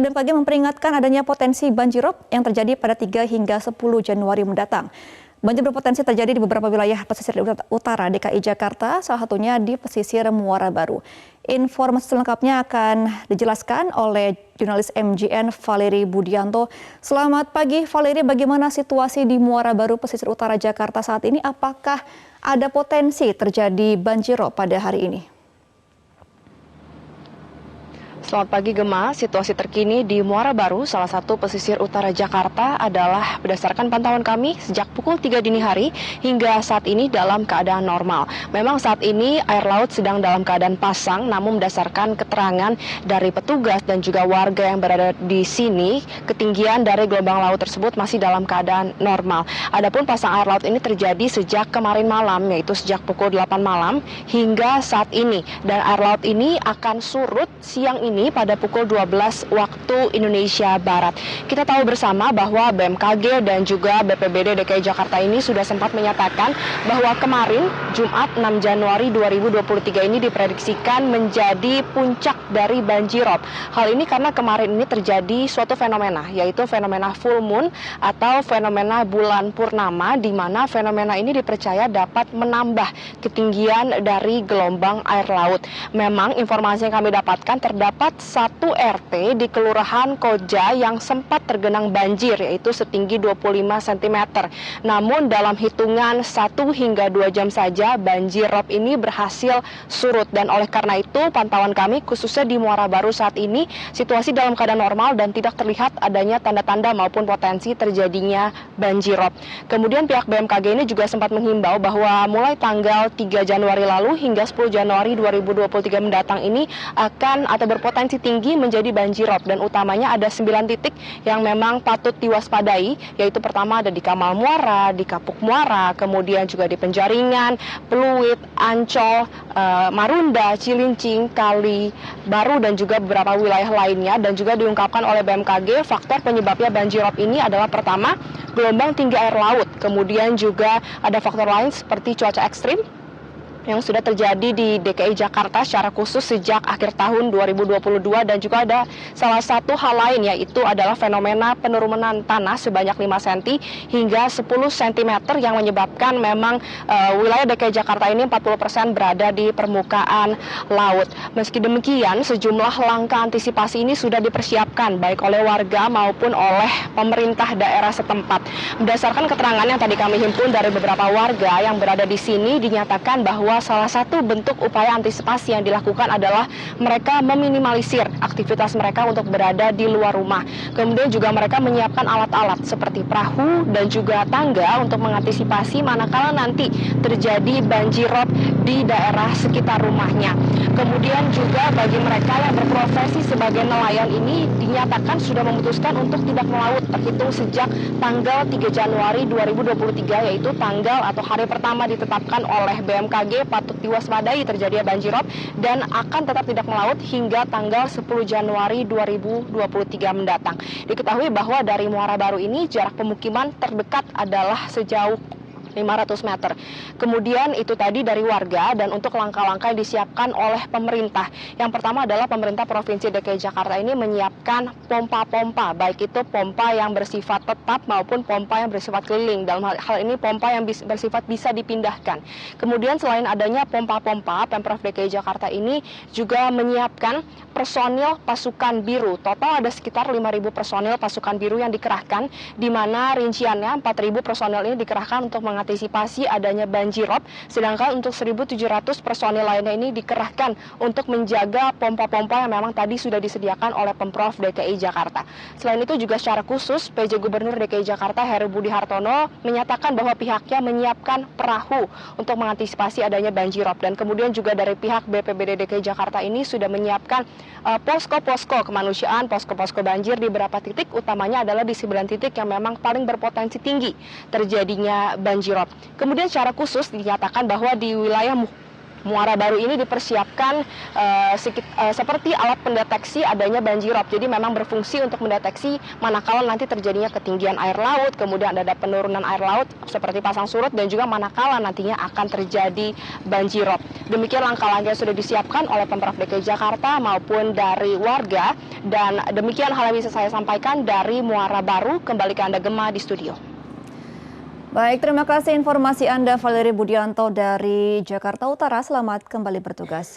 BMKG memperingatkan adanya potensi banjirop yang terjadi pada 3 hingga 10 Januari mendatang. Banjir berpotensi terjadi di beberapa wilayah pesisir utara DKI Jakarta, salah satunya di pesisir Muara Baru. Informasi selengkapnya akan dijelaskan oleh jurnalis MJN Valeri Budianto. Selamat pagi Valeri, bagaimana situasi di Muara Baru pesisir utara Jakarta saat ini? Apakah ada potensi terjadi banjirop pada hari ini? Selamat pagi Gemma, situasi terkini di Muara Baru, salah satu pesisir utara Jakarta adalah berdasarkan pantauan kami sejak pukul 3 dini hari hingga saat ini dalam keadaan normal. Memang saat ini air laut sedang dalam keadaan pasang, namun berdasarkan keterangan dari petugas dan juga warga yang berada di sini, ketinggian dari gelombang laut tersebut masih dalam keadaan normal. Adapun pasang air laut ini terjadi sejak kemarin malam, yaitu sejak pukul 8 malam hingga saat ini. Dan air laut ini akan surut siang ini pada pukul 12 waktu Indonesia Barat. Kita tahu bersama bahwa BMKG dan juga BPBD DKI Jakarta ini sudah sempat menyatakan bahwa kemarin Jumat 6 Januari 2023 ini diprediksikan menjadi puncak dari banjirop. Hal ini karena kemarin ini terjadi suatu fenomena, yaitu fenomena full moon atau fenomena bulan purnama, di mana fenomena ini dipercaya dapat menambah ketinggian dari gelombang air laut. Memang informasi yang kami dapatkan terdapat satu RT di Kelurahan Koja yang sempat tergenang banjir, yaitu setinggi 25 cm. Namun dalam hitungan 1 hingga 2 jam saja banjirop ini berhasil surut, dan oleh karena itu pantauan kami khususnya di Muara Baru saat ini situasi dalam keadaan normal dan tidak terlihat adanya tanda-tanda maupun potensi terjadinya banjirop. Kemudian pihak BMKG ini juga sempat menghimbau bahwa mulai tanggal 3 Januari lalu hingga 10 Januari 2023 mendatang ini akan atau berpotensi tinggi menjadi banjirop, dan utamanya ada 9 titik yang memang patut diwaspadai, yaitu pertama ada di Kamal Muara, di Kapuk Muara, kemudian juga di Penjaringan, Pluit, Ancol, Marunda, Cilincing, Kali Baru, dan juga beberapa wilayah lainnya. Dan juga diungkapkan oleh BMKG faktor penyebabnya banjirop ini adalah pertama gelombang tinggi air laut, kemudian juga ada faktor lain seperti cuaca ekstrim yang sudah terjadi di DKI Jakarta secara khusus sejak akhir tahun 2022, dan juga ada salah satu hal lain, yaitu adalah fenomena penurunan tanah sebanyak 5 cm hingga 10 cm yang menyebabkan memang wilayah DKI Jakarta ini 40% berada di permukaan laut. Meski demikian, sejumlah langkah antisipasi ini sudah dipersiapkan baik oleh warga maupun oleh pemerintah daerah setempat. Berdasarkan keterangan yang tadi kami himpun dari beberapa warga yang berada di sini, dinyatakan bahwa salah satu bentuk upaya antisipasi yang dilakukan adalah mereka meminimalisir aktivitas mereka untuk berada di luar rumah. Kemudian juga mereka menyiapkan alat-alat seperti perahu dan juga tangga untuk mengantisipasi manakala nanti terjadi banjirop di daerah sekitar rumahnya. Kemudian juga bagi mereka yang berprofesi sebagai nelayan ini dinyatakan sudah memutuskan untuk tidak melaut terhitung sejak tanggal 3 Januari 2023, yaitu tanggal atau hari pertama ditetapkan oleh BMKG patut diwaspadai terjadinya banjirop, dan akan tetap tidak melaut hingga tanggal 10 Januari 2023 mendatang. Diketahui bahwa dari Muara Baru ini jarak pemukiman terdekat adalah sejauh 500 meter. Kemudian itu tadi dari warga, dan untuk langkah-langkah yang disiapkan oleh pemerintah. Yang pertama adalah pemerintah Provinsi DKI Jakarta ini menyiapkan pompa-pompa, baik itu pompa yang bersifat tetap maupun pompa yang bersifat keliling. Dalam hal ini pompa yang bersifat bisa dipindahkan. Kemudian selain adanya pompa-pompa, Pemprov DKI Jakarta ini juga menyiapkan personil pasukan biru. Total ada sekitar 5.000 personil pasukan biru yang dikerahkan, di mana rinciannya 4.000 personil ini dikerahkan untuk mengantisipasi adanya banjirop, sedangkan untuk 1.700 personil lainnya ini dikerahkan untuk menjaga pompa-pompa yang memang tadi sudah disediakan oleh Pemprov DKI Jakarta. Selain itu juga secara khusus PJ Gubernur DKI Jakarta Heru Budi Hartono menyatakan bahwa pihaknya menyiapkan perahu untuk mengantisipasi adanya banjirop, dan kemudian juga dari pihak BPBD DKI Jakarta ini sudah menyiapkan posko-posko kemanusiaan, posko-posko banjir di beberapa titik, utamanya adalah di 9 titik yang memang paling berpotensi tinggi terjadinya banjirop. Kemudian secara khusus dinyatakan bahwa di wilayah Muara Baru ini dipersiapkan seperti alat pendeteksi adanya banjirop. Jadi memang berfungsi untuk mendeteksi manakala nanti terjadinya ketinggian air laut, kemudian ada penurunan air laut seperti pasang surut, dan juga manakala nantinya akan terjadi banjirop. Demikian langkah-langkah yang sudah disiapkan oleh Pemprov DKI Jakarta maupun dari warga. Dan demikian hal yang bisa saya sampaikan dari Muara Baru. Kembali ke Anda Gemma di studio. Baik, terima kasih informasi Anda Valeri Budianto dari Jakarta Utara. Selamat kembali bertugas.